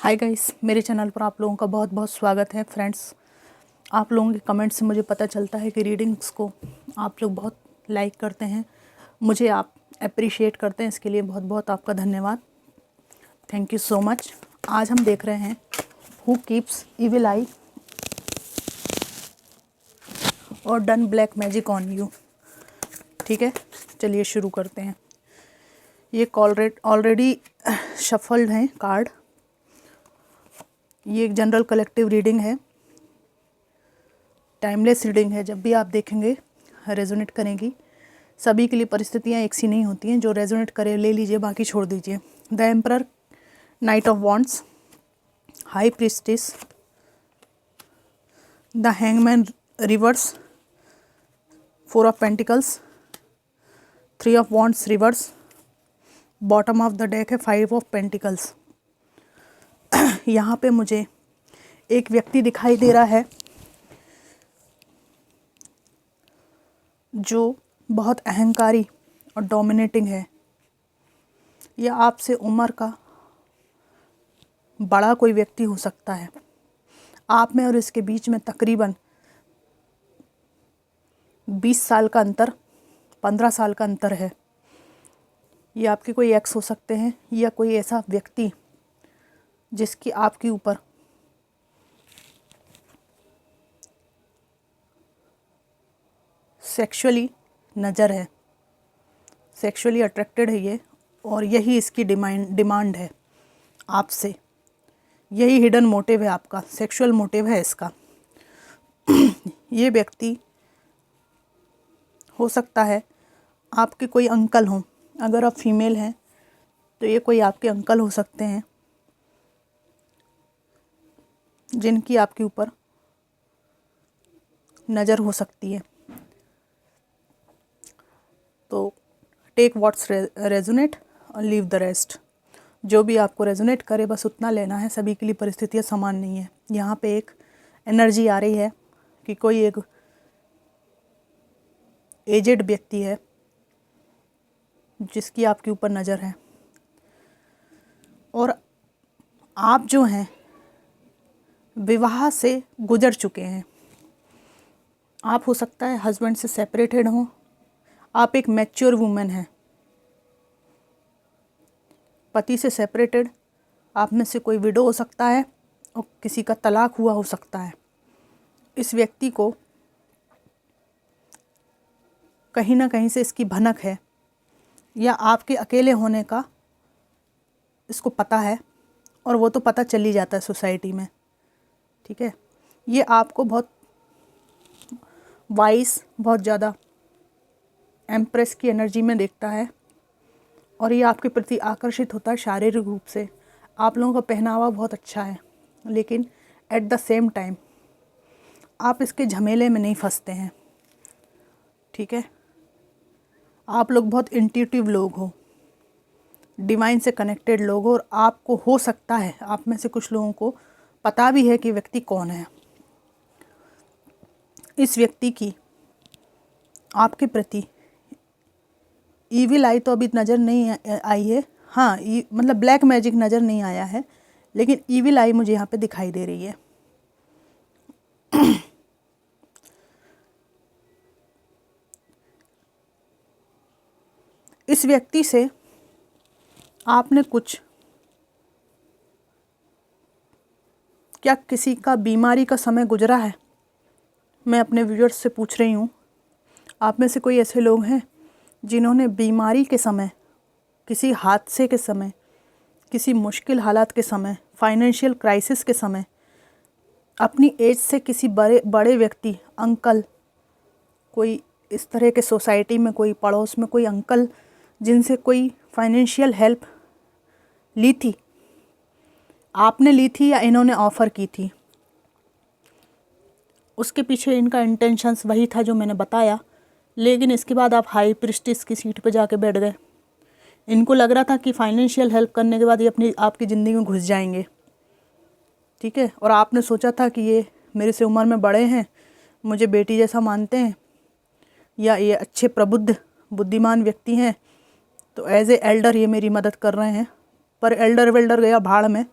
Hi guys, मेरे channel पर आप लोगों का बहुत बहुत स्वागत है। फ्रेंड्स, आप लोगों के कमेंट से मुझे पता चलता है कि रीडिंग्स को आप लोग बहुत लाइक करते हैं, मुझे आप अप्रिशिएट करते हैं। इसके लिए बहुत बहुत आपका धन्यवाद। Thank you so much. आज हम देख रहे हैं हु कीप्स इविल आई और done black magic on you. ठीक है, चलिए शुरू करते हैं। ये ऑलरेडी शफल्ड हैं कार्ड। ये एक जनरल कलेक्टिव रीडिंग है, टाइमलेस रीडिंग है। जब भी आप देखेंगे रेजोनेट करेंगी। सभी के लिए परिस्थितियाँ एक सी नहीं होती हैं। जो रेजोनेट करे ले लीजिए, बाकी छोड़ दीजिए। The emperor, knight of wands, high priestess, the hangman reverse, four of pentacles, three of wands reverse, bottom of the deck है फाइव ऑफ पेंटिकल्स। यहाँ पे मुझे एक व्यक्ति दिखाई दे रहा है जो बहुत अहंकारी और डोमिनेटिंग है। यह आपसे उम्र का बड़ा कोई व्यक्ति हो सकता है। आप में और इसके बीच में तकरीबन 20 साल का अंतर, 15 साल का अंतर है। ये आपके कोई एक्स हो सकते हैं या कोई ऐसा व्यक्ति जिसकी आपके ऊपर सेक्सुअली नज़र है, सेक्सुअली अट्रैक्टेड है ये, और यही इसकी डिमांड है आपसे। यही हिडन मोटिव है आपका, सेक्सुअल मोटिव है इसका। ये व्यक्ति हो सकता है आपके कोई अंकल हों। अगर आप फीमेल हैं तो ये कोई आपके अंकल हो सकते हैं जिनकी आपके ऊपर नज़र हो सकती है। तो टेक व्हाट्स रेजोनेट और लीव द रेस्ट। जो भी आपको रेजोनेट करे बस उतना लेना है। सभी के लिए परिस्थितियाँ समान नहीं है। यहाँ पे एक एनर्जी आ रही है कि कोई एक एजेड व्यक्ति है जिसकी आपके ऊपर नज़र है, और आप जो हैं विवाह से गुजर चुके हैं। आप हो सकता है हस्बैंड से सेपरेटेड हों। आप एक मैच्योर वुमेन हैं, पति से सेपरेटेड। आप में से कोई विडो हो सकता है और किसी का तलाक हुआ हो सकता है। इस व्यक्ति को कहीं ना कहीं से इसकी भनक है, या आपके अकेले होने का इसको पता है, और वो तो पता चल ही जाता है सोसाइटी में। ठीक है, ये आपको बहुत वाइस, बहुत ज़्यादा एम्प्रेस की एनर्जी में देखता है, और ये आपके प्रति आकर्षित होता है शारीरिक रूप से। आप लोगों का पहनावा बहुत अच्छा है, लेकिन एट द सेम टाइम आप इसके झमेले में नहीं फंसते हैं। ठीक है, आप लोग बहुत इंट्यूटिव लोग हो, डिवाइन से कनेक्टेड लोग हो, और आपको हो सकता है आप में से कुछ लोगों को पता भी है कि व्यक्ति कौन है। इस व्यक्ति की आपके प्रति ईविल आई तो अभी नज़र नहीं आई है। हाँ, मतलब ब्लैक मैजिक नज़र नहीं आया है, लेकिन ईविल आई मुझे यहाँ पे दिखाई दे रही है। इस व्यक्ति से आपने कुछ, क्या किसी का बीमारी का समय गुजरा है? मैं अपने व्यूअर्स से पूछ रही हूँ, आप में से कोई ऐसे लोग हैं जिन्होंने बीमारी के समय, किसी हादसे के समय, किसी मुश्किल हालात के समय, फाइनेंशियल क्राइसिस के समय अपनी एज से किसी बड़े व्यक्ति, अंकल, कोई इस तरह के सोसाइटी में कोई पड़ोस में कोई अंकल जिनसे कोई फाइनेंशियल हेल्प ली थी? आपने ली थी या इन्होंने ऑफ़र की थी? उसके पीछे इनका इंटेंशंस वही था जो मैंने बताया, लेकिन इसके बाद आप हाई प्रीस्टिस की सीट पे जाके बैठ गए। इनको लग रहा था कि फाइनेंशियल हेल्प करने के बाद ये आपकी ज़िंदगी में घुस जाएंगे। ठीक है, और आपने सोचा था कि ये मेरे से उम्र में बड़े हैं, मुझे बेटी जैसा मानते हैं, या ये अच्छे प्रबुद्ध बुद्धिमान व्यक्ति हैं, तो एज ए एल्डर ये मेरी मदद कर रहे हैं। पर एल्डर वेल्डर गया भाड़ में।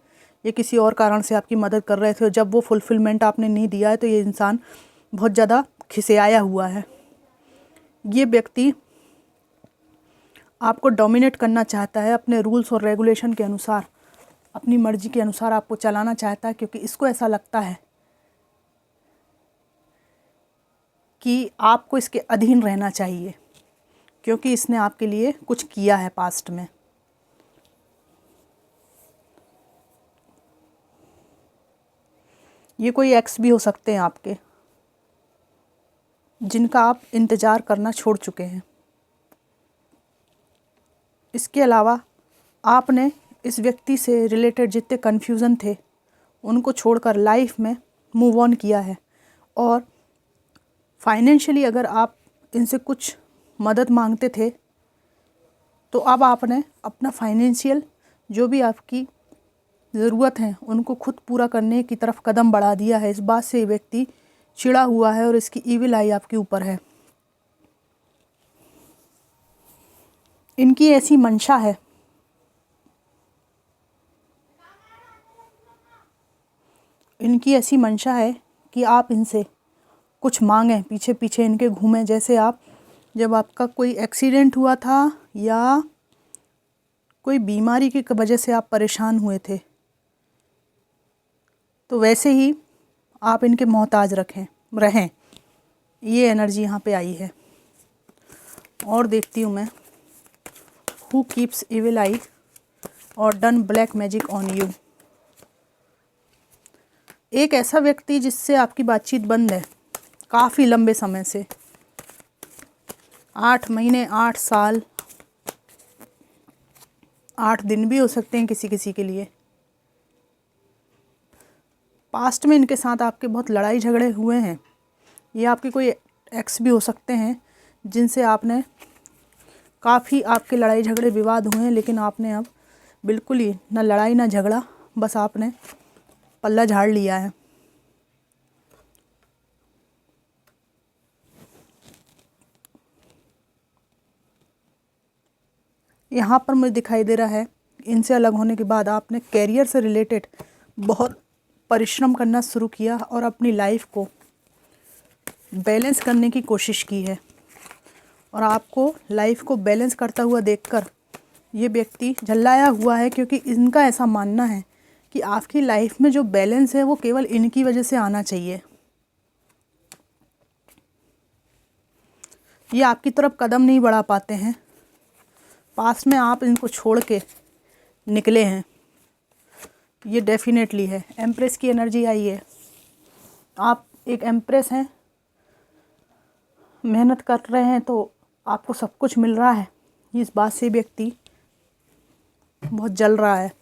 ये किसी और कारण से आपकी मदद कर रहे थे और जब वो फुलफिलमेंट आपने नहीं दिया है तो ये इंसान बहुत ज़्यादा खिसियाया हुआ है। ये व्यक्ति आपको डोमिनेट करना चाहता है, अपने रूल्स और रेगुलेशन के अनुसार, अपनी मर्जी के अनुसार आपको चलाना चाहता है, क्योंकि इसको ऐसा लगता है कि आपको इसके अधीन रहना चाहिए, क्योंकि इसने आपके लिए कुछ किया है पास्ट में। ये कोई एक्स भी हो सकते हैं आपके, जिनका आप इंतज़ार करना छोड़ चुके हैं। इसके अलावा आपने इस व्यक्ति से रिलेटेड जितने कन्फ्यूज़न थे उनको छोड़कर लाइफ में मूव ऑन किया है। और फाइनेंशियली अगर आप इनसे कुछ मदद मांगते थे तो अब आपने अपना फाइनेंशियल जो भी आपकी ज़रूरत है उनको खुद पूरा करने की तरफ कदम बढ़ा दिया है। इस बात से ये व्यक्ति चिढ़ा हुआ है और इसकी ईविल आई आपके ऊपर है। इनकी ऐसी मंशा है कि आप इनसे कुछ मांगें, पीछे पीछे इनके घूमें। जैसे आप जब आपका कोई एक्सीडेंट हुआ था या कोई बीमारी की वजह से आप परेशान हुए थे, तो वैसे ही आप इनके मोहताज रहें। ये एनर्जी यहाँ पे आई है। और देखती हूँ मैं, हु कीप्स इविल आई और done black magic on you. एक ऐसा व्यक्ति जिससे आपकी बातचीत बंद है काफ़ी लंबे समय से, 8 महीने, 8 साल, 8 दिन भी हो सकते हैं किसी किसी के लिए। पास्ट में इनके साथ आपके बहुत लड़ाई झगड़े हुए हैं। ये आपके कोई एक्स भी हो सकते हैं जिनसे आपने काफ़ी आपके लड़ाई झगड़े विवाद हुए हैं, लेकिन आपने अब बिल्कुल ही ना लड़ाई ना झगड़ा, बस आपने पल्ला झाड़ लिया है। यहाँ पर मुझे दिखाई दे रहा है इनसे अलग होने के बाद आपने कैरियर से रिलेटेड बहुत परिश्रम करना शुरू किया और अपनी लाइफ को बैलेंस करने की कोशिश की है। और आपको लाइफ को बैलेंस करता हुआ देखकर ये व्यक्ति झल्लाया हुआ है, क्योंकि इनका ऐसा मानना है कि आपकी लाइफ में जो बैलेंस है वो केवल इनकी वजह से आना चाहिए। ये आपकी तरफ कदम नहीं बढ़ा पाते हैं। पास्ट में आप इनको छोड़ के निकले हैं, ये डेफिनेटली है। एम्प्रेस की एनर्जी आई है। आप एक एम्प्रेस हैं, मेहनत कर रहे हैं तो आपको सब कुछ मिल रहा है। इस बात से व्यक्ति बहुत जल रहा है।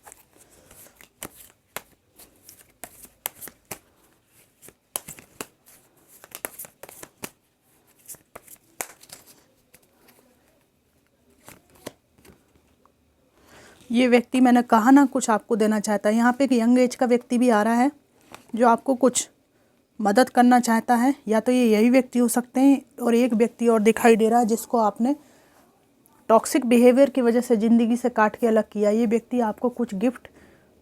ये व्यक्ति, मैंने कहा ना, कुछ आपको देना चाहता है। यहाँ पे एक यंग एज का व्यक्ति भी आ रहा है जो आपको कुछ मदद करना चाहता है। या तो ये यही व्यक्ति हो सकते हैं, और एक व्यक्ति और दिखाई दे रहा है जिसको आपने टॉक्सिक बिहेवियर की वजह से ज़िंदगी से काट के अलग किया। ये व्यक्ति आपको कुछ गिफ्ट,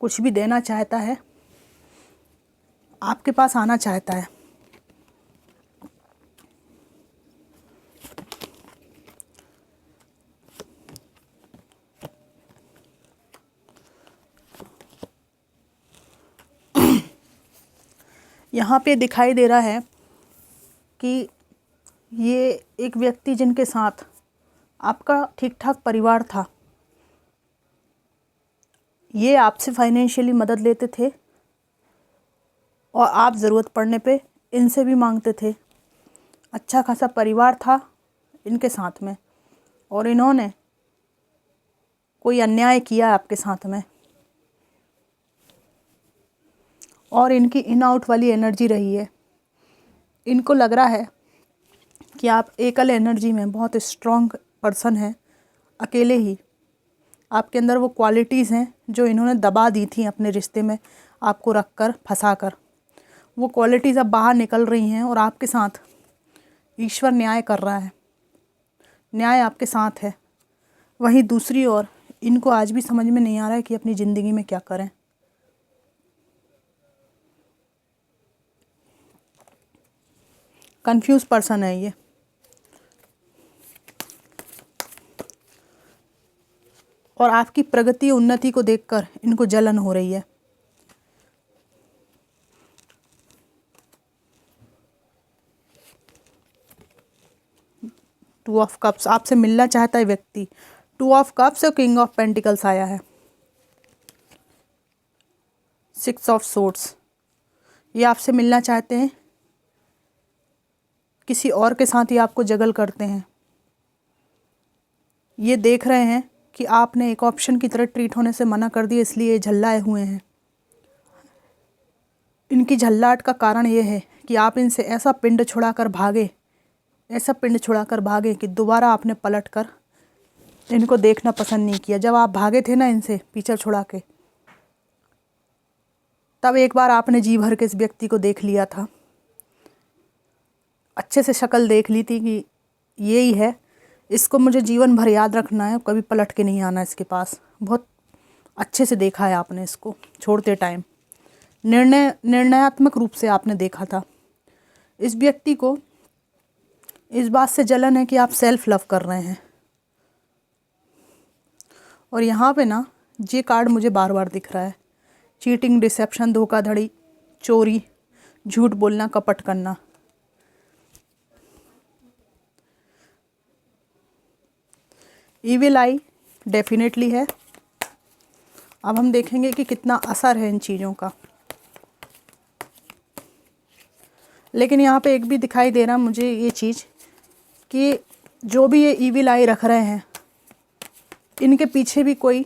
कुछ भी देना चाहता है, आपके पास आना चाहता है। यहाँ पे दिखाई दे रहा है कि ये एक व्यक्ति जिनके साथ आपका ठीक ठाक परिवार था, ये आपसे फाइनेंशियली मदद लेते थे और आप ज़रूरत पड़ने पे इनसे भी मांगते थे। अच्छा खासा परिवार था इनके साथ में, और इन्होंने कोई अन्याय किया आपके साथ में, और इनकी इन आउट वाली एनर्जी रही है। इनको लग रहा है कि आप एकल एनर्जी में बहुत स्ट्रॉन्ग पर्सन हैं, अकेले ही। आपके अंदर वो क्वालिटीज़ हैं जो इन्होंने दबा दी थी अपने रिश्ते में, आपको रख कर, फंसा कर। वो क्वालिटीज़ अब बाहर निकल रही हैं और आपके साथ ईश्वर न्याय कर रहा है। न्याय आपके साथ है। वहीं दूसरी ओर इनको आज भी समझ में नहीं आ रहा है कि अपनी ज़िंदगी में क्या करें। कंफ्यूज पर्सन है ये। और आपकी प्रगति उन्नति को देखकर इनको जलन हो रही है। टू ऑफ कप्स, आपसे मिलना चाहता है व्यक्ति। टू ऑफ कप्स और किंग ऑफ पेंटिकल्स आया है। सिक्स ऑफ सोर्ड्स, ये आपसे मिलना चाहते हैं, किसी और के साथ ही आपको जगल करते हैं। ये देख रहे हैं कि आपने एक ऑप्शन की तरह ट्रीट होने से मना कर दिया, इसलिए ये झल्लाए हुए हैं। इनकी झल्लाहट का कारण ये है कि आप इनसे ऐसा पिंड छुड़ाकर भागे, ऐसा पिंड छुड़ाकर भागे कि दोबारा आपने पलट कर इनको देखना पसंद नहीं किया। जब आप भागे थे ना इनसे पीछा छुड़ा के, तब एक बार आपने जी भर के इस व्यक्ति को देख लिया था, अच्छे से शक्ल देख ली थी कि यही है, इसको मुझे जीवन भर याद रखना है, कभी पलट के नहीं आना इसके पास। बहुत अच्छे से देखा है आपने इसको छोड़ते टाइम, निर्णयात्मक रूप से आपने देखा था। इस व्यक्ति को इस बात से जलन है कि आप सेल्फ लव कर रहे हैं। और यहाँ पे ना ये कार्ड मुझे बार बार दिख रहा है, चीटिंग, डिसेप्शन, धोखाधड़ी, चोरी, झूठ बोलना, कपट करना। ईविल आई डेफिनेटली है। अब हम देखेंगे कि कितना असर है इन चीज़ों का। लेकिन यहाँ पे एक भी दिखाई दे रहा मुझे ये चीज़ कि जो भी ये ईविल आई रख रहे हैं, इनके पीछे भी कोई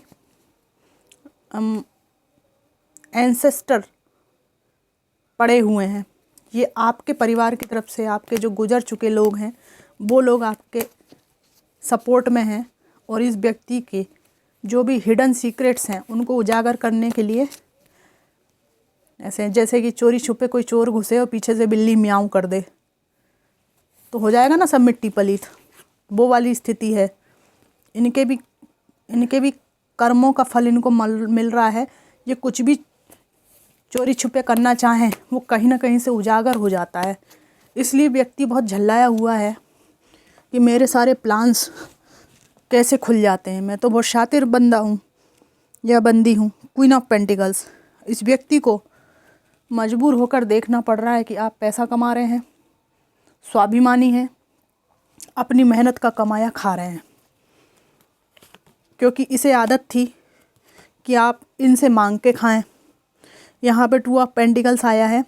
एंसेस्टर पड़े हुए हैं। ये आपके परिवार की तरफ से, आपके जो गुजर चुके लोग हैं वो लोग आपके सपोर्ट में हैं। और इस व्यक्ति के जो भी हिडन सीक्रेट्स हैं उनको उजागर करने के लिए ऐसे, जैसे कि चोरी छुपे कोई चोर घुसे और पीछे से बिल्ली म्याऊं कर दे तो हो जाएगा ना सब मिट्टी पलीत, वो वाली स्थिति है। इनके भी कर्मों का फल इनको मिल रहा है। ये कुछ भी चोरी छुपे करना चाहें वो कहीं ना कहीं से उजागर हो जाता है। इसलिए व्यक्ति बहुत झल्लाया हुआ है कि मेरे सारे प्लान्स कैसे खुल जाते हैं। मैं तो बहुत शातिर बंदा हूँ या बंदी हूँ। क्वीन ऑफ पेंटिकल्स, इस व्यक्ति को मजबूर होकर देखना पड़ रहा है कि आप पैसा कमा रहे हैं, स्वाभिमानी हैं, अपनी मेहनत का कमाया खा रहे हैं, क्योंकि इसे आदत थी कि आप इनसे मांग के खाएं। यहाँ पे टू ऑफ पेंटिकल्स आया है।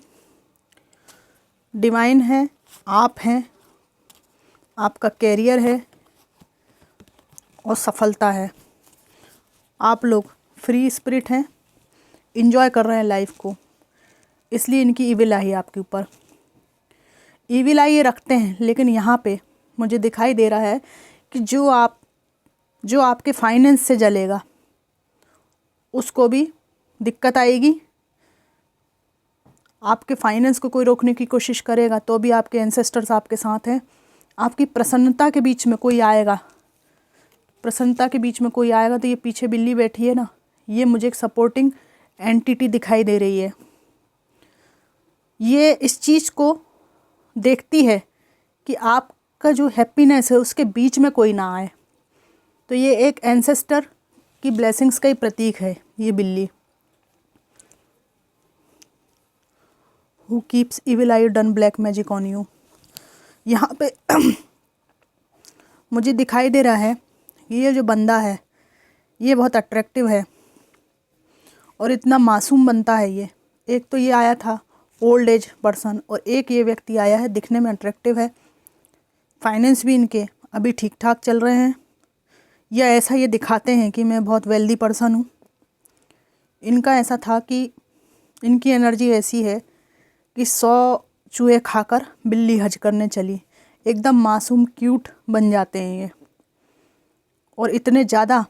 डिवाइन है, आप हैं, आपका कैरियर है और सफलता है। आप लोग फ्री स्पिरिट हैं, इंजॉय कर रहे हैं लाइफ को, इसलिए इनकी ईविल आई आपके ऊपर। ईविल आई ये रखते हैं, लेकिन यहाँ पे मुझे दिखाई दे रहा है कि जो आपके फाइनेंस से जलेगा उसको भी दिक्कत आएगी। आपके फाइनेंस को कोई रोकने की कोशिश करेगा तो भी आपके एंसेस्टर्स आपके साथ हैं। आपकी प्रसन्नता के बीच में कोई आएगा, तो ये पीछे बिल्ली बैठी है ना, ये मुझे एक सपोर्टिंग एंटिटी दिखाई दे रही है। ये इस चीज़ को देखती है कि आपका जो हैप्पीनेस है उसके बीच में कोई ना आए। तो ये एक एंसेस्टर की ब्लेसिंग्स का ही प्रतीक है ये बिल्ली। Who keeps evil I done black magic on you. यहाँ पे मुझे दिखाई दे रहा है कि ये जो बंदा है ये बहुत अट्रैक्टिव है और इतना मासूम बनता है ये। एक तो ये आया था ओल्ड एज पर्सन, और एक ये व्यक्ति आया है दिखने में अट्रैक्टिव है। फाइनेंस भी इनके अभी ठीक ठाक चल रहे हैं, या ऐसा ये दिखाते हैं कि मैं बहुत वेल्दी पर्सन हूँ। इनका ऐसा था कि इनकी एनर्जी ऐसी है कि 100 चूहे खाकर बिल्ली हज करने चली। एकदम मासूम क्यूट बन जाते हैं ये, और इतने ज़्यादा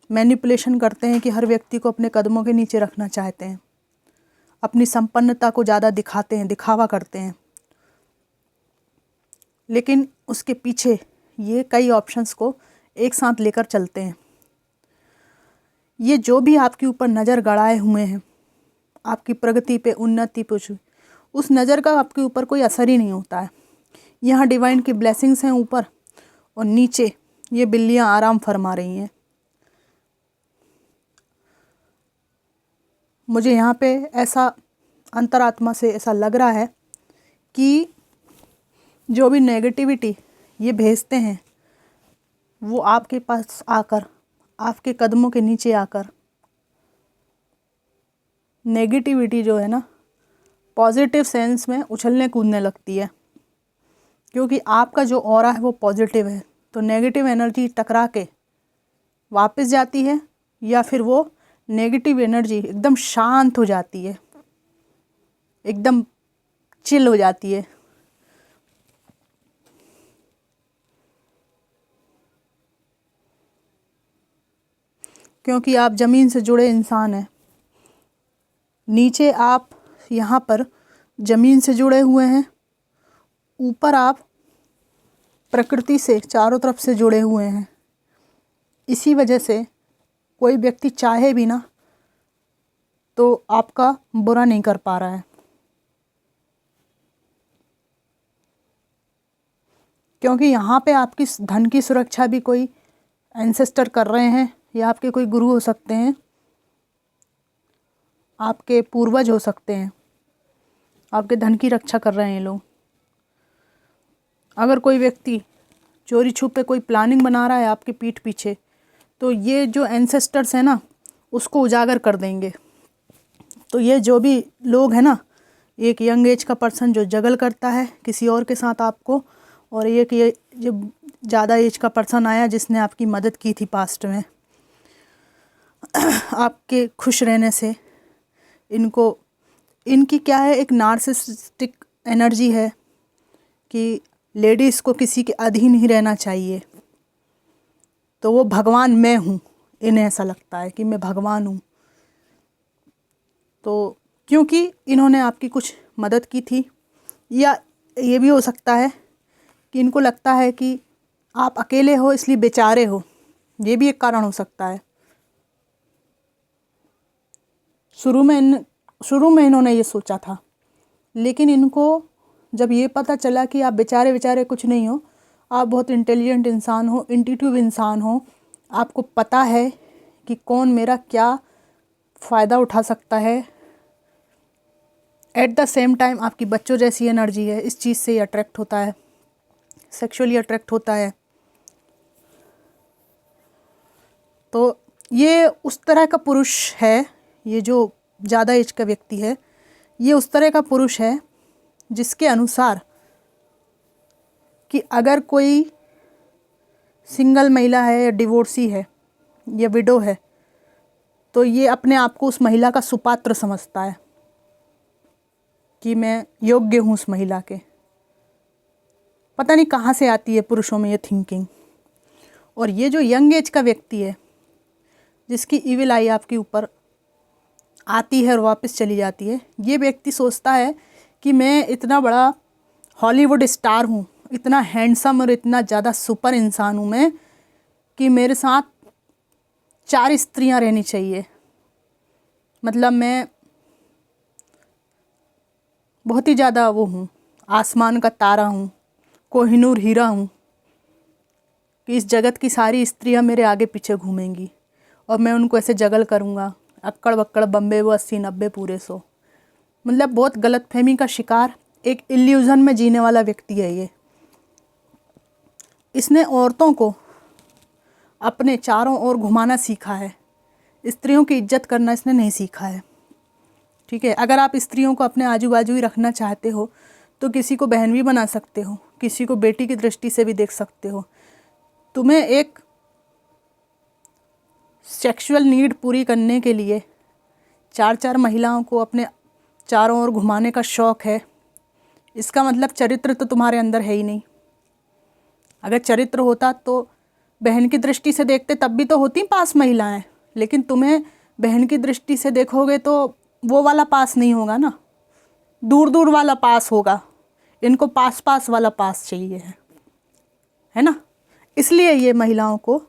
मैनिपुलेशन करते हैं कि हर व्यक्ति को अपने कदमों के नीचे रखना चाहते हैं। अपनी संपन्नता को ज़्यादा दिखाते हैं, दिखावा करते हैं। लेकिन उसके पीछे ये कई ऑप्शंस को एक साथ लेकर चलते हैं। ये जो भी आपके ऊपर नज़र गड़ाए हुए हैं, आपकी प्रगति पे, उन्नति पे, उस नज़र का आपके ऊपर कोई असर ही नहीं होता है। यहाँ डिवाइन की ब्लेसिंग्स हैं ऊपर, और नीचे ये बिल्लियाँ आराम फरमा रही हैं। मुझे यहाँ पे ऐसा अंतरात्मा से ऐसा लग रहा है कि जो भी नेगेटिविटी ये भेजते हैं वो आपके पास आकर, आपके कदमों के नीचे आकर नेगेटिविटी जो है ना पॉजिटिव सेंस में उछलने कूदने लगती है, क्योंकि आपका जो ऑरा है वो पॉजिटिव है। तो नेगेटिव एनर्जी टकरा के वापस जाती है, या फिर वो नेगेटिव एनर्जी एकदम शांत हो जाती है, एकदम चिल हो जाती है। क्योंकि आप ज़मीन से जुड़े इंसान हैं। नीचे आप यहाँ पर ज़मीन से जुड़े हुए हैं, ऊपर आप प्रकृति से चारों तरफ से जुड़े हुए हैं। इसी वजह से कोई व्यक्ति चाहे भी ना तो आपका बुरा नहीं कर पा रहा है, क्योंकि यहाँ पे आपकी धन की सुरक्षा भी कोई एंसेस्टर कर रहे हैं, या आपके कोई गुरु हो सकते हैं, आपके पूर्वज हो सकते हैं, आपके धन की रक्षा कर रहे हैं ये लोग। अगर कोई व्यक्ति चोरी छुपे कोई प्लानिंग बना रहा है आपके पीठ पीछे, तो ये जो एंसेस्टर्स हैं ना उसको उजागर कर देंगे। तो ये जो भी लोग हैं ना, एक यंग एज का पर्सन जो जगल करता है किसी और के साथ आपको, और एक ये जो ज़्यादा एज का पर्सन आया जिसने आपकी मदद की थी पास्ट में आपके खुश रहने से, इनकी क्या है, एक नार्सिसिस्टिक एनर्जी है कि लेडीज़ को किसी के अधीन ही रहना चाहिए। तो वो भगवान मैं हूँ, इन्हें ऐसा लगता है कि मैं भगवान हूँ। तो क्योंकि इन्होंने आपकी कुछ मदद की थी, या ये भी हो सकता है कि इनको लगता है कि आप अकेले हो इसलिए बेचारे हो, ये भी एक कारण हो सकता है। शुरू में इन्होंने ये सोचा था, लेकिन इनको जब ये पता चला कि आप बेचारे बेचारे कुछ नहीं हो, आप बहुत इंटेलिजेंट इंसान हो, इंट्यूटिव इंसान हो, आपको पता है कि कौन मेरा क्या फ़ायदा उठा सकता है। एट द सेम टाइम आपकी बच्चों जैसी एनर्जी है, इस चीज़ से अट्रैक्ट होता है, सेक्सुअली अट्रैक्ट होता है। तो ये उस तरह का पुरुष है, ये जो ज़्यादा एज का व्यक्ति है, ये उस तरह का पुरुष है जिसके अनुसार कि अगर कोई सिंगल महिला है या डिवोर्सी है या विडो है, तो ये अपने आप को उस महिला का सुपात्र समझता है कि मैं योग्य हूँ उस महिला के। पता नहीं कहाँ से आती है पुरुषों में ये थिंकिंग। और ये जो यंग एज का व्यक्ति है जिसकी ईविल आई आपके ऊपर आती है और वापस चली जाती है, ये व्यक्ति सोचता है कि मैं इतना बड़ा हॉलीवुड स्टार हूँ, इतना हैंडसम और इतना ज़्यादा सुपर इंसान हूँ मैं, कि मेरे साथ 4 स्त्रियाँ रहनी चाहिए। मतलब मैं बहुत ही ज़्यादा वो हूँ, आसमान का तारा हूँ, कोहिनूर हीरा हूँ, कि इस जगत की सारी स्त्रियाँ मेरे आगे पीछे घूमेंगी और मैं उनको ऐसे जगल करूँगा, अक्कड़ बक्कड़ बम्बे वो 80-90 पूरे 100। मतलब बहुत गलतफहमी का शिकार, एक इल्यूज़न में जीने वाला व्यक्ति है ये। इसने औरतों को अपने चारों ओर घुमाना सीखा है, स्त्रियों की इज्जत करना इसने नहीं सीखा है। ठीक है, अगर आप स्त्रियों को अपने आजू बाजू ही रखना चाहते हो तो किसी को बहन भी बना सकते हो, किसी को बेटी की दृष्टि से भी देख सकते हो। तुम्हें एक सेक्सुअल नीड पूरी करने के लिए 4-4 महिलाओं को अपने चारों ओर घुमाने का शौक़ है, इसका मतलब चरित्र तो तुम्हारे अंदर है ही नहीं। अगर चरित्र होता तो बहन की दृष्टि से देखते तब भी तो होती 5 महिलाएं, लेकिन तुम्हें बहन की दृष्टि से देखोगे तो वो वाला पास नहीं होगा ना, दूर दूर वाला पास होगा। इनको पास पास वाला पास चाहिए है ना। इसलिए ये महिलाओं को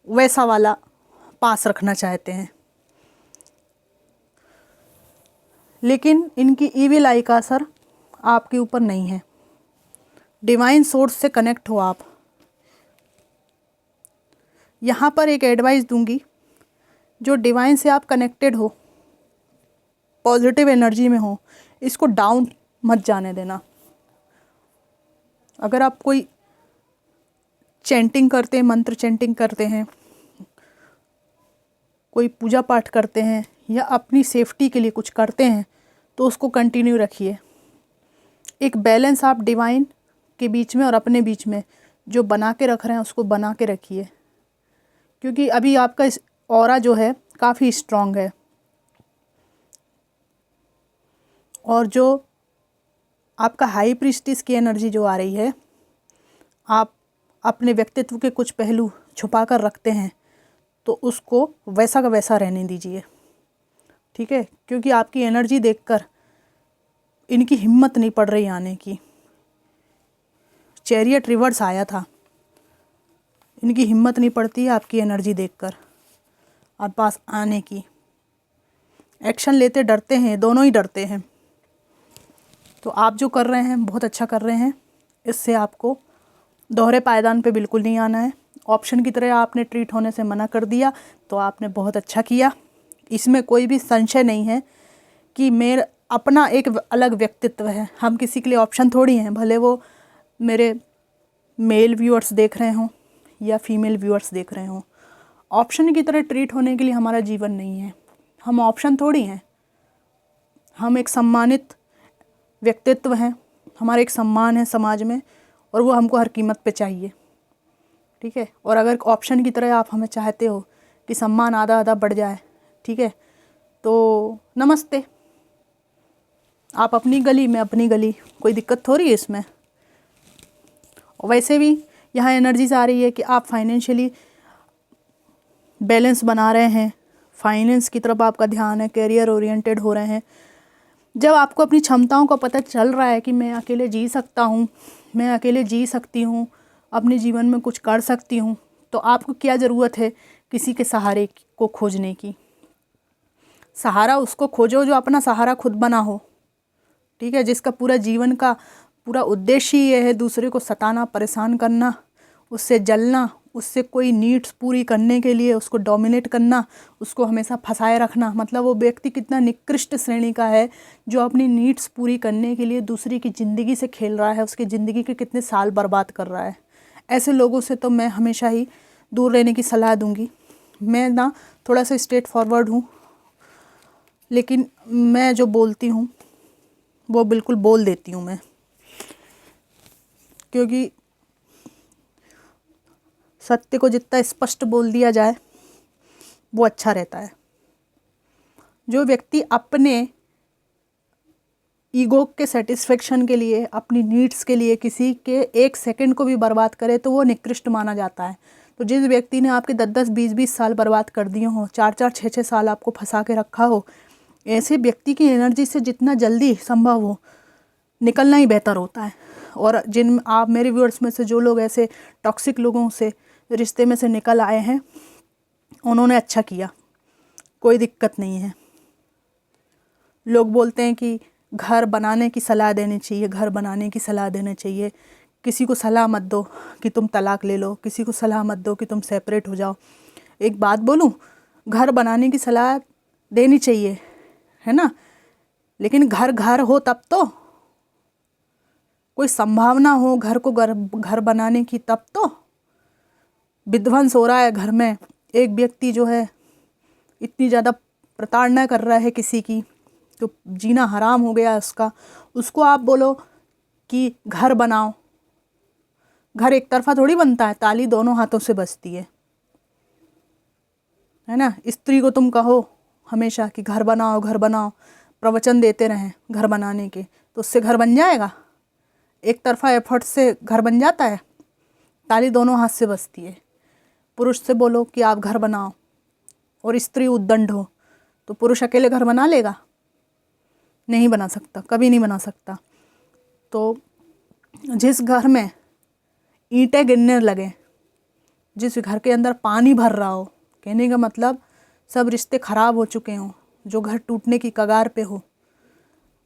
वैसा वाला पास रखना चाहते हैं। लेकिन इनकी ईविल आई का असर आपके ऊपर नहीं है। डिवाइन सोर्स से कनेक्ट हो आप। यहाँ पर एक एडवाइस दूंगी, जो डिवाइन से आप कनेक्टेड हो, पॉजिटिव एनर्जी में हो, इसको डाउन मत जाने देना। अगर आप कोई चैंटिंग करते हैं, मंत्र चैंटिंग करते हैं, कोई पूजा पाठ करते हैं या अपनी सेफ्टी के लिए कुछ करते हैं, तो उसको कंटिन्यू रखिए। एक बैलेंस आप डिवाइन के बीच में और अपने बीच में जो बना के रख रहे हैं उसको बना के रखिए, क्योंकि अभी आपका ऑरा जो है काफ़ी स्ट्रॉन्ग है। और जो आपका हाई प्रीस्टिस की एनर्जी जो आ रही है, आप अपने व्यक्तित्व के कुछ पहलू छुपा कर रखते हैं, तो उसको वैसा का वैसा रहने दीजिए, ठीक है? क्योंकि आपकी एनर्जी देखकर इनकी हिम्मत नहीं पड़ रही आने की। चैरियट रिवर्स आया था, इनकी हिम्मत नहीं पड़ती है आपकी एनर्जी देखकर आप पास आने की। एक्शन लेते डरते हैं, दोनों ही डरते हैं। तो आप जो कर रहे हैं बहुत अच्छा कर रहे हैं। इससे आपको दोहरे पायदान पे बिल्कुल नहीं आना है। ऑप्शन की तरह आपने ट्रीट होने से मना कर दिया, तो आपने बहुत अच्छा किया। इसमें कोई भी संशय नहीं है कि मेरा अपना एक अलग व्यक्तित्व है। हम किसी के लिए ऑप्शन थोड़ी हैं, भले वो मेरे मेल व्यूअर्स देख रहे हों या फीमेल व्यूअर्स देख रहे हों। ऑप्शन की तरह ट्रीट होने के लिए हमारा जीवन नहीं है। हम ऑप्शन थोड़ी हैं, हम एक सम्मानित व्यक्तित्व हैं, हमारा एक सम्मान है समाज में, और वो हमको हर कीमत पे चाहिए, ठीक है? और अगर ऑप्शन की तरह आप हमें चाहते हो कि सम्मान आधा आधा बढ़ जाए, ठीक है, तो नमस्ते, आप अपनी गली, मैं अपनी गली, कोई दिक्कत हो रही है इसमें। और वैसे भी यहाँ एनर्जीज आ रही है कि आप फाइनेंशियली बैलेंस बना रहे हैं, फाइनेंस की तरफ आपका ध्यान है, करियर ओरिएंटेड हो रहे हैं। जब आपको अपनी क्षमताओं का पता चल रहा है कि मैं अकेले जी सकता हूँ, मैं अकेले जी सकती हूँ, अपने जीवन में कुछ कर सकती हूँ, तो आपको क्या ज़रूरत है किसी के सहारे को खोजने की? सहारा उसको खोजो जो अपना सहारा खुद बना हो, ठीक है? जिसका पूरा जीवन का पूरा उद्देश्य ये है दूसरे को सताना, परेशान करना, उससे जलना, उससे कोई नीड्स पूरी करने के लिए उसको डोमिनेट करना, उसको हमेशा फंसाए रखना। मतलब वो व्यक्ति कितना निकृष्ट श्रेणी का है जो अपनी नीड्स पूरी करने के लिए दूसरे की ज़िंदगी से खेल रहा है, उसकी ज़िंदगी के कितने साल बर्बाद कर रहा है। ऐसे लोगों से तो मैं हमेशा ही दूर रहने की सलाह दूंगी। मैं ना थोड़ा सा स्ट्रेट फॉरवर्ड हूँ, लेकिन मैं जो बोलती हूँ वो बिल्कुल बोल देती हूँ मैं, क्योंकि सत्य को जितना स्पष्ट बोल दिया जाए वो अच्छा रहता है। जो व्यक्ति अपने ईगो के सेटिस्फेक्शन के लिए, अपनी नीड्स के लिए किसी के एक सेकंड को भी बर्बाद करे तो वो निकृष्ट माना जाता है। तो जिस व्यक्ति ने आपके 10-10, 20-20 साल बर्बाद कर दिए हों, 4-4, 6-6 साल आपको फंसा के रखा हो, ऐसे व्यक्ति की एनर्जी से जितना जल्दी संभव हो निकलना ही बेहतर होता है। और जिन आप मेरे व्यूअर्स में से जो लोग ऐसे टॉक्सिक लोगों से रिश्ते में से निकल आए हैं, उन्होंने अच्छा किया, कोई दिक्कत नहीं है। लोग बोलते हैं कि घर बनाने की सलाह देनी चाहिए, घर बनाने की सलाह देनी चाहिए। किसी को सलाह मत दो कि तुम तलाक ले लो, किसी को सलाह मत दो कि तुम सेपरेट हो जाओ। एक बात बोलूं, घर बनाने की सलाह देनी चाहिए, है ना, लेकिन घर घर हो तब तो, कोई संभावना हो घर को घर बनाने की तब तो। विध्वंस हो रहा है घर में, एक व्यक्ति जो है इतनी ज़्यादा प्रताड़ना कर रहा है किसी की, तो जीना हराम हो गया उसका। उसको आप बोलो कि घर बनाओ। घर एक तरफा थोड़ी बनता है, ताली दोनों हाथों से बजती है ना। स्त्री को तुम कहो हमेशा कि घर बनाओ, घर बनाओ, प्रवचन देते रहें घर बनाने के, तो उससे घर बन जाएगा? एक तरफा एफर्ट से घर बन जाता है? ताली दोनों हाथ से बजती है। पुरुष से बोलो कि आप घर बनाओ और स्त्री उद्दंड हो, तो पुरुष अकेले घर बना लेगा? नहीं बना सकता, कभी नहीं बना सकता। तो जिस घर में ईंटें गिरने लगे, जिस घर के अंदर पानी भर रहा हो, कहने का मतलब सब रिश्ते खराब हो चुके हों, जो घर टूटने की कगार पे हो,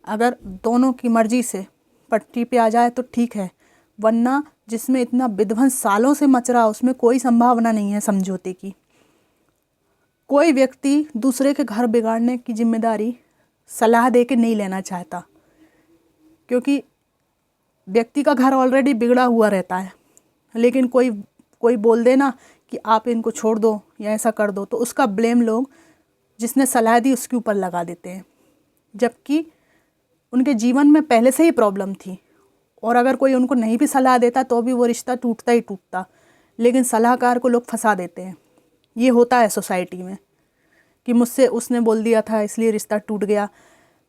अगर दोनों की मर्जी से पटरी पे आ जाए तो ठीक है, वरना जिसमें इतना विध्वंस सालों से मच रहा, उसमें कोई संभावना नहीं है समझौते की। कोई व्यक्ति दूसरे के घर बिगाड़ने की जिम्मेदारी सलाह दे के नहीं लेना चाहता, क्योंकि व्यक्ति का घर ऑलरेडी बिगड़ा हुआ रहता है। लेकिन कोई बोल देना कि आप इनको छोड़ दो या ऐसा कर दो, तो उसका ब्लेम लोग जिसने सलाह दी उसके ऊपर लगा देते हैं, जबकि उनके जीवन में पहले से ही प्रॉब्लम थी। और अगर कोई उनको नहीं भी सलाह देता तो भी वो रिश्ता टूटता ही टूटता, लेकिन सलाहकार को लोग फंसा देते हैं। ये होता है सोसाइटी में कि मुझसे उसने बोल दिया था इसलिए रिश्ता टूट गया।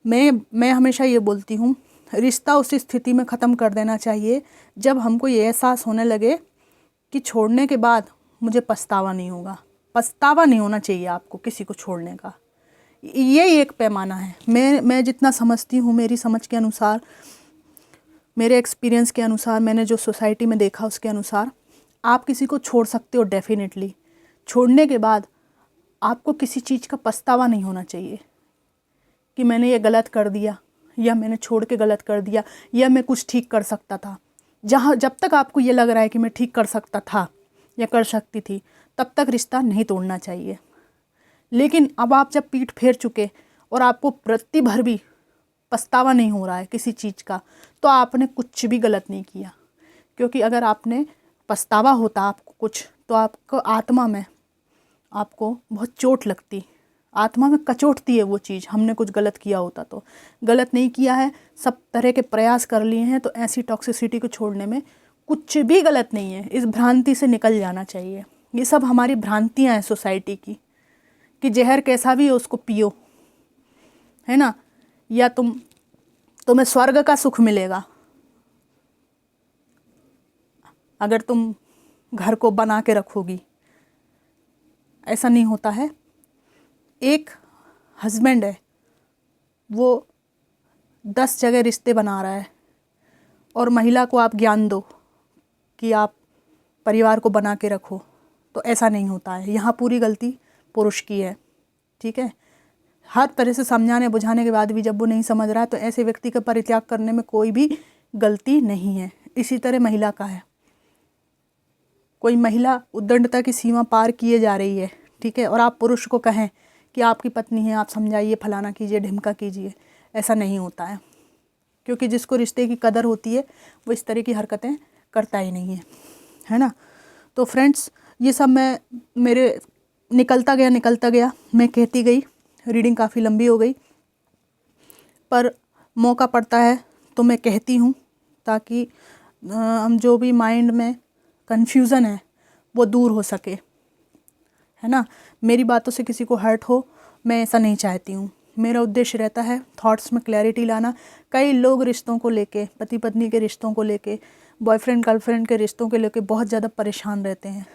मैं हमेशा ये बोलती हूँ, रिश्ता उस स्थिति में ख़त्म कर देना चाहिए जब हमको ये एहसास होने लगे कि छोड़ने के बाद मुझे पछतावा नहीं होगा। पछतावा नहीं होना चाहिए आपको किसी को छोड़ने का। ये एक पैमाना है। मैं जितना समझती हूँ, मेरी समझ के अनुसार, मेरे एक्सपीरियंस के अनुसार, मैंने जो सोसाइटी में देखा उसके अनुसार, आप किसी को छोड़ सकते हो डेफिनेटली। छोड़ने के बाद आपको किसी चीज़ का पछतावा नहीं होना चाहिए कि मैंने ये गलत कर दिया, या मैंने छोड़ के गलत कर दिया, या मैं कुछ ठीक कर सकता था। जब तक आपको ये लग रहा है कि मैं ठीक कर सकता था या कर सकती थी, तब तक रिश्ता नहीं तोड़ना चाहिए। लेकिन अब आप जब पीठ फेर चुके और आपको प्रति भर भी पछतावा नहीं हो रहा है किसी चीज़ का, तो आपने कुछ भी गलत नहीं किया। क्योंकि अगर आपने पछतावा होता आपको कुछ, तो आपको आत्मा में आपको बहुत चोट लगती, आत्मा में कचोटती है वो चीज़। हमने कुछ गलत किया होता तो। गलत नहीं किया है, सब तरह के प्रयास कर लिए हैं, तो ऐसी टॉक्सिसिटी को छोड़ने में कुछ भी गलत नहीं है। इस भ्रांति से निकल जाना चाहिए। ये सब हमारी भ्रांतियाँ हैं सोसाइटी की, कि जहर कैसा भी हो उसको पियो, है ना, या तुम्हें स्वर्ग का सुख मिलेगा अगर तुम घर को बना के रखोगी। ऐसा नहीं होता है। एक हस्बैंड है, वो 10 जगह रिश्ते बना रहा है, और महिला को आप ज्ञान दो कि आप परिवार को बना के रखो, तो ऐसा नहीं होता है। यहाँ पूरी गलती पुरुष की है, ठीक है। हर तरह से समझाने बुझाने के बाद भी जब वो नहीं समझ रहा है, तो ऐसे व्यक्ति का परित्याग करने में कोई भी गलती नहीं है। इसी तरह महिला का है। कोई महिला उद्दंडता की सीमा पार किए जा रही है, ठीक है, और आप पुरुष को कहें कि आपकी पत्नी है, आप समझाइए, फलाना कीजिए, ढिमका कीजिए, ऐसा नहीं होता है। क्योंकि जिसको रिश्ते की कदर होती है वो इस तरह की हरकतें करता ही नहीं है ना। तो फ्रेंड्स, ये सब मेरे निकलता गया, मैं कहती गई। रीडिंग काफ़ी लंबी हो गई, पर मौका पड़ता है तो मैं कहती हूँ, ताकि हम जो भी माइंड में कन्फ्यूज़न है वो दूर हो सके, है ना। मेरी बातों से किसी को हर्ट हो, मैं ऐसा नहीं चाहती हूँ। मेरा उद्देश्य रहता है थॉट्स में क्लैरिटी लाना। कई लोग रिश्तों को लेके, पति पत्नी के रिश्तों को लेके, बॉयफ्रेंड गर्लफ्रेंड के रिश्तों के लेके बहुत ज़्यादा परेशान रहते हैं।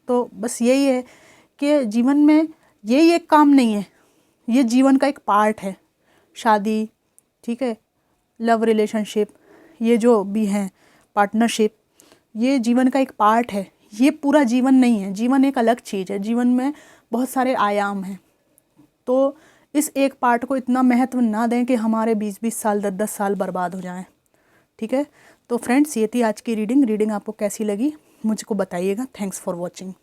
तो बस यही है कि जीवन में यही एक काम नहीं है, ये जीवन का एक पार्ट है। शादी, ठीक है, लव रिलेशनशिप, ये जो भी हैं, पार्टनरशिप, ये जीवन का एक पार्ट है। ये पूरा जीवन नहीं है। जीवन एक अलग चीज़ है। जीवन में बहुत सारे आयाम हैं। तो इस एक पार्ट को इतना महत्व ना दें कि हमारे 20-20 साल, 10-10 साल बर्बाद हो जाएं, ठीक है। तो फ्रेंड्स, ये थी आज की रीडिंग आपको कैसी लगी मुझको बताइएगा। Thanks for watching.